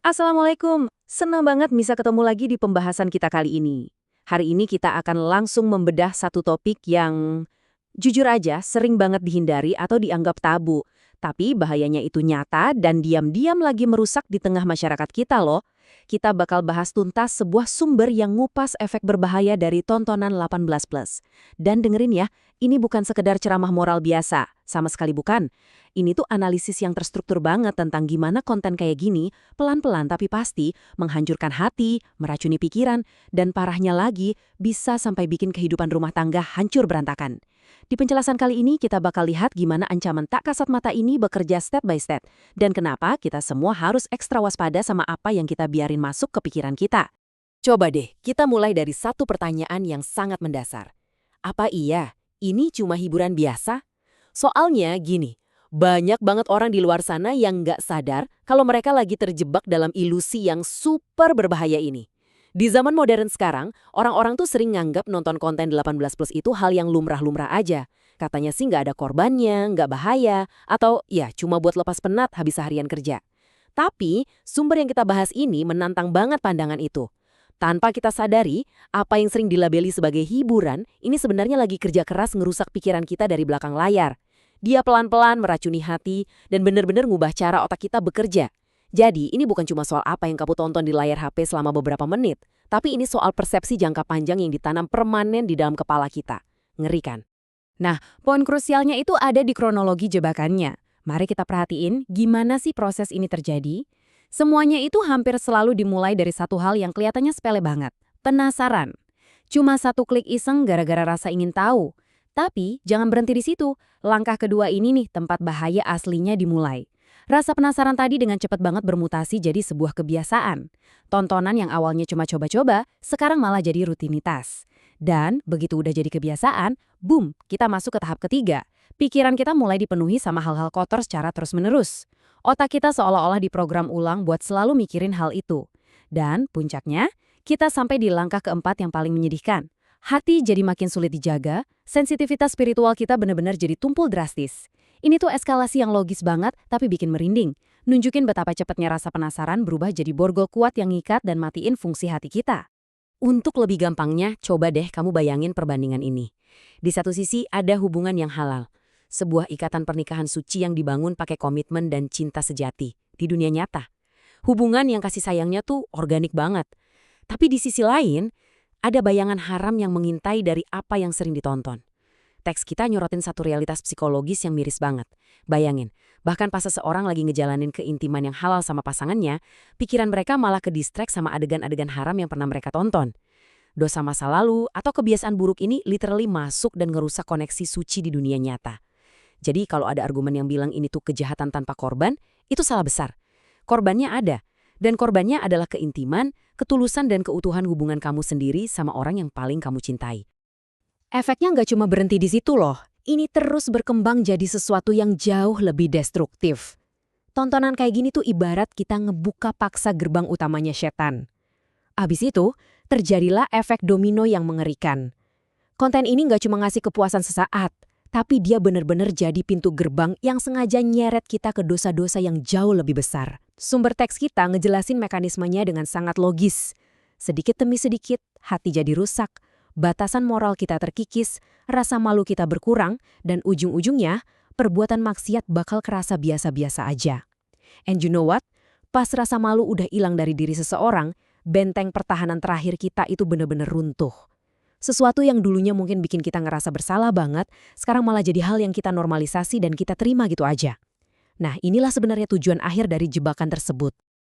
Assalamualaikum, senang banget bisa ketemu lagi di pembahasan kita kali ini. Hari ini kita akan langsung membedah satu topik yang jujur aja sering banget dihindari atau dianggap tabu. Tapi bahayanya itu nyata dan diam-diam lagi merusak di tengah masyarakat kita loh. Kita bakal bahas tuntas sebuah sumber yang ngupas efek berbahaya dari tontonan 18+. Dan dengerin ya, ini bukan sekedar ceramah moral biasa, sama sekali bukan. Ini tuh analisis yang terstruktur banget tentang gimana konten kayak gini, pelan-pelan tapi pasti, menghancurkan hati, meracuni pikiran, dan parahnya lagi, bisa sampai bikin kehidupan rumah tangga hancur berantakan. Di penjelasan kali ini kita bakal lihat gimana ancaman tak kasat mata ini bekerja step by step, dan kenapa kita semua harus ekstra waspada sama apa yang kita biarin masuk ke pikiran kita. Coba deh, kita mulai dari satu pertanyaan yang sangat mendasar. Apa iya, ini cuma hiburan biasa? Soalnya gini, banyak banget orang di luar sana yang nggak sadar kalau mereka lagi terjebak dalam ilusi yang super berbahaya ini. Di zaman modern sekarang, orang-orang tuh sering nganggap nonton konten 18+ itu hal yang lumrah-lumrah aja. Katanya sih nggak ada korbannya, nggak bahaya, atau ya cuma buat lepas penat habis seharian kerja. Tapi, sumber yang kita bahas ini menantang banget pandangan itu. Tanpa kita sadari, apa yang sering dilabeli sebagai hiburan, ini sebenarnya lagi kerja keras ngerusak pikiran kita dari belakang layar. Dia pelan-pelan meracuni hati dan benar-benar ngubah cara otak kita bekerja. Jadi, ini bukan cuma soal apa yang kamu tonton di layar HP selama beberapa menit, tapi ini soal persepsi jangka panjang yang ditanam permanen di dalam kepala kita. Ngeri kan? Nah, poin krusialnya itu ada di kronologi jebakannya. Mari kita perhatiin gimana sih proses ini terjadi. Semuanya itu hampir selalu dimulai dari satu hal yang kelihatannya sepele banget. Penasaran. Cuma satu klik iseng gara-gara rasa ingin tahu. Tapi jangan berhenti di situ. Langkah kedua ini nih tempat bahaya aslinya dimulai. Rasa penasaran tadi dengan cepat banget bermutasi jadi sebuah kebiasaan. Tontonan yang awalnya cuma coba-coba, sekarang malah jadi rutinitas. Dan begitu udah jadi kebiasaan, boom, kita masuk ke tahap ketiga. Pikiran kita mulai dipenuhi sama hal-hal kotor secara terus-menerus. Otak kita seolah-olah diprogram ulang buat selalu mikirin hal itu. Dan puncaknya, kita sampai di langkah keempat yang paling menyedihkan. Hati jadi makin sulit dijaga, sensitivitas spiritual kita benar-benar jadi tumpul drastis. Ini tuh eskalasi yang logis banget, tapi bikin merinding. Nunjukin betapa cepatnya rasa penasaran berubah jadi borgol kuat yang ngikat dan matiin fungsi hati kita. Untuk lebih gampangnya, coba deh kamu bayangin perbandingan ini. Di satu sisi ada hubungan yang halal. Sebuah ikatan pernikahan suci yang dibangun pakai komitmen dan cinta sejati di dunia nyata. Hubungan yang kasih sayangnya tuh organik banget. Tapi di sisi lain, ada bayangan haram yang mengintai dari apa yang sering ditonton. Teks kita nyorotin satu realitas psikologis yang miris banget. Bayangin, bahkan pas seseorang lagi ngejalanin keintiman yang halal sama pasangannya, pikiran mereka malah ke-distract sama adegan-adegan haram yang pernah mereka tonton. Dosa masa lalu atau kebiasaan buruk ini literally masuk dan ngerusak koneksi suci di dunia nyata. Jadi kalau ada argumen yang bilang ini tuh kejahatan tanpa korban, itu salah besar. Korbannya ada. Dan korbannya adalah keintiman, ketulusan dan keutuhan hubungan kamu sendiri sama orang yang paling kamu cintai. Efeknya nggak cuma berhenti di situ loh. Ini terus berkembang jadi sesuatu yang jauh lebih destruktif. Tontonan kayak gini tuh ibarat kita ngebuka paksa gerbang utamanya setan. Abis itu, terjadilah efek domino yang mengerikan. Konten ini nggak cuma ngasih kepuasan sesaat, tapi dia benar-benar jadi pintu gerbang yang sengaja nyeret kita ke dosa-dosa yang jauh lebih besar. Sumber teks kita ngejelasin mekanismenya dengan sangat logis. Sedikit demi sedikit, hati jadi rusak, batasan moral kita terkikis, rasa malu kita berkurang, dan ujung-ujungnya, perbuatan maksiat bakal kerasa biasa-biasa aja. And you know what? Pas rasa malu udah hilang dari diri seseorang, benteng pertahanan terakhir kita itu benar-benar runtuh. Sesuatu yang dulunya mungkin bikin kita ngerasa bersalah banget, sekarang malah jadi hal yang kita normalisasi dan kita terima gitu aja. Nah, inilah sebenarnya tujuan akhir dari jebakan tersebut.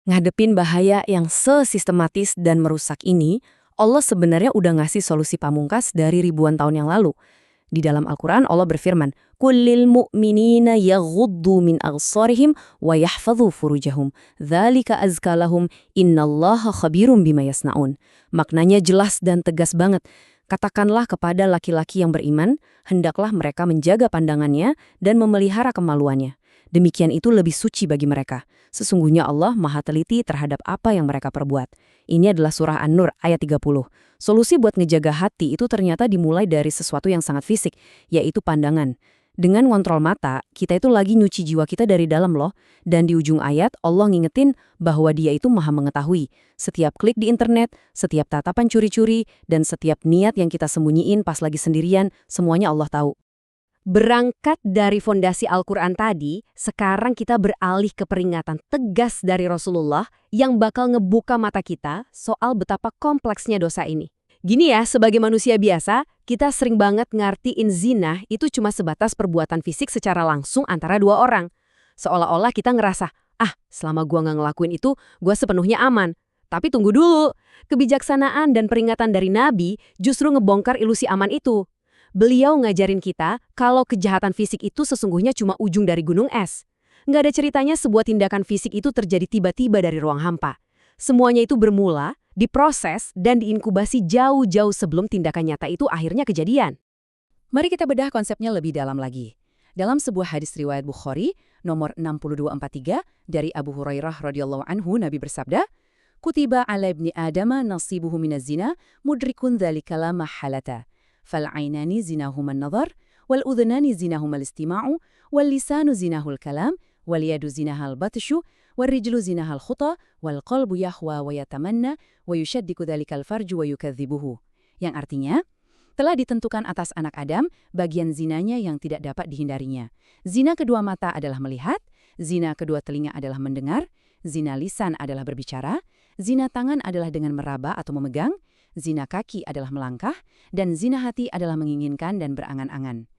Ngadepin bahaya yang sesistematis dan merusak ini, Allah sebenarnya udah ngasih solusi pamungkas dari ribuan tahun yang lalu. Di dalam Al-Quran, Allah berfirman, "Kullil mu'minina yaghuddu min absarihim wa yahfadhu furujahum. Dzalika azka lahum, innallaha khabirum bima yasnaun." Maknanya jelas dan tegas banget. Katakanlah kepada laki-laki yang beriman, hendaklah mereka menjaga pandangannya dan memelihara kemaluannya. Demikian itu lebih suci bagi mereka. Sesungguhnya Allah maha teliti terhadap apa yang mereka perbuat. Ini adalah surah An-Nur ayat 30. Solusi buat ngejaga hati itu ternyata dimulai dari sesuatu yang sangat fisik, yaitu pandangan. Dengan ngontrol mata, kita itu lagi nyuci jiwa kita dari dalam loh. Dan di ujung ayat, Allah ngingetin bahwa Dia itu maha mengetahui. Setiap klik di internet, setiap tatapan curi-curi, dan setiap niat yang kita sembunyiin pas lagi sendirian, semuanya Allah tahu. Berangkat dari fondasi Al-Quran tadi, sekarang kita beralih ke peringatan tegas dari Rasulullah yang bakal ngebuka mata kita soal betapa kompleksnya dosa ini. Gini ya, sebagai manusia biasa, kita sering banget ngartiin zina itu cuma sebatas perbuatan fisik secara langsung antara dua orang. Seolah-olah kita ngerasa, selama gua nggak ngelakuin itu, gua sepenuhnya aman. Tapi tunggu dulu, kebijaksanaan dan peringatan dari Nabi justru ngebongkar ilusi aman itu. Beliau ngajarin kita kalau kejahatan fisik itu sesungguhnya cuma ujung dari gunung es. Nggak ada ceritanya sebuah tindakan fisik itu terjadi tiba-tiba dari ruang hampa. Semuanya itu bermula, diproses, dan diinkubasi jauh-jauh sebelum tindakan nyata itu akhirnya kejadian. Mari kita bedah konsepnya lebih dalam lagi. Dalam sebuah hadis riwayat Bukhari, nomor 6243, dari Abu Hurairah radhiyallahu anhu, Nabi bersabda, "Kutiba ala ibni Adama nasibuhu minaz zina, mudrikun dzalika la mahalata. Fal-'ainani zinahuma an-nadhar, wal-udhnani zinahuma al-istima'u, wal-lisanu zinahul kalam, wal-yadu zinahal batshu, wal-rijlu zinahal khuta, wal-qalbu yahwa wa yatamanna, wa yushaddiku dhalikal farju wa yukadzibuhu." Yang artinya, telah ditentukan atas anak Adam bagian zinanya yang tidak dapat dihindarinya. Zina kedua mata adalah melihat, zina kedua telinga adalah mendengar, zina lisan adalah berbicara, zina tangan adalah dengan meraba atau memegang, zina kaki adalah melangkah, dan zina hati adalah menginginkan dan berangan-angan.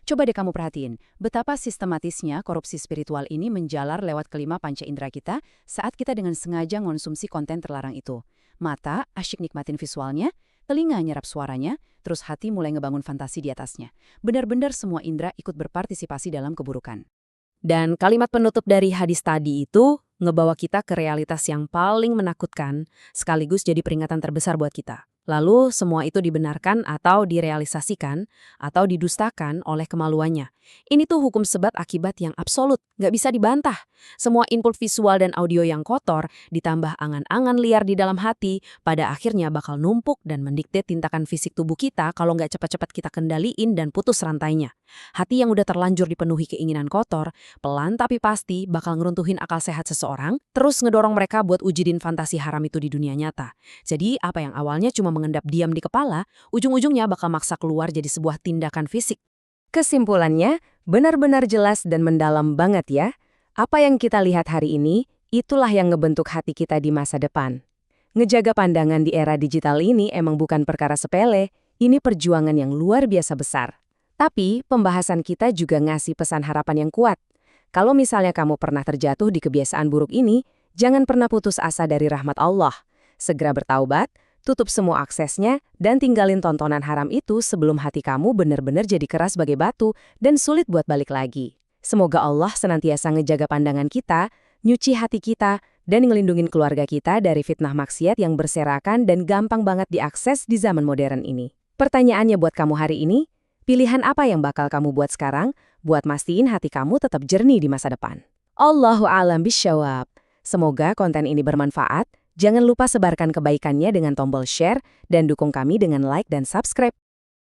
Coba deh kamu perhatiin, betapa sistematisnya korupsi spiritual ini menjalar lewat kelima panca indera kita saat kita dengan sengaja mengonsumsi konten terlarang itu. Mata asyik nikmatin visualnya, telinga nyerap suaranya, terus hati mulai ngebangun fantasi di atasnya. Benar-benar semua indera ikut berpartisipasi dalam keburukan. Dan kalimat penutup dari hadis tadi itu ngebawa kita ke realitas yang paling menakutkan, sekaligus jadi peringatan terbesar buat kita. Lalu semua itu dibenarkan atau direalisasikan atau didustakan oleh kemaluannya. Ini tuh hukum sebab akibat yang absolut, nggak bisa dibantah. Semua input visual dan audio yang kotor, ditambah angan-angan liar di dalam hati, pada akhirnya bakal numpuk dan mendikte tindakan fisik tubuh kita kalau nggak cepat-cepat kita kendaliin dan putus rantainya. Hati yang udah terlanjur dipenuhi keinginan kotor, pelan tapi pasti bakal ngeruntuhin akal sehat seseorang, terus ngedorong mereka buat wujudin fantasi haram itu di dunia nyata. Jadi apa yang awalnya cuma mengendap diam di kepala, ujung-ujungnya bakal maksa keluar jadi sebuah tindakan fisik. Kesimpulannya, benar-benar jelas dan mendalam banget ya. Apa yang kita lihat hari ini, itulah yang ngebentuk hati kita di masa depan. Ngejaga pandangan di era digital ini emang bukan perkara sepele, ini perjuangan yang luar biasa besar. Tapi, pembahasan kita juga ngasih pesan harapan yang kuat. Kalau misalnya kamu pernah terjatuh di kebiasaan buruk ini, jangan pernah putus asa dari rahmat Allah. Segera bertaubat, tutup semua aksesnya, dan tinggalin tontonan haram itu sebelum hati kamu benar-benar jadi keras sebagai batu dan sulit buat balik lagi. Semoga Allah senantiasa ngejaga pandangan kita, nyuci hati kita, dan ngelindungin keluarga kita dari fitnah maksiat yang berserakan dan gampang banget diakses di zaman modern ini. Pertanyaannya buat kamu hari ini, pilihan apa yang bakal kamu buat sekarang buat mastiin hati kamu tetap jernih di masa depan? Allahu a'lam bishawab. Semoga konten ini bermanfaat. Jangan lupa sebarkan kebaikannya dengan tombol share dan dukung kami dengan like dan subscribe.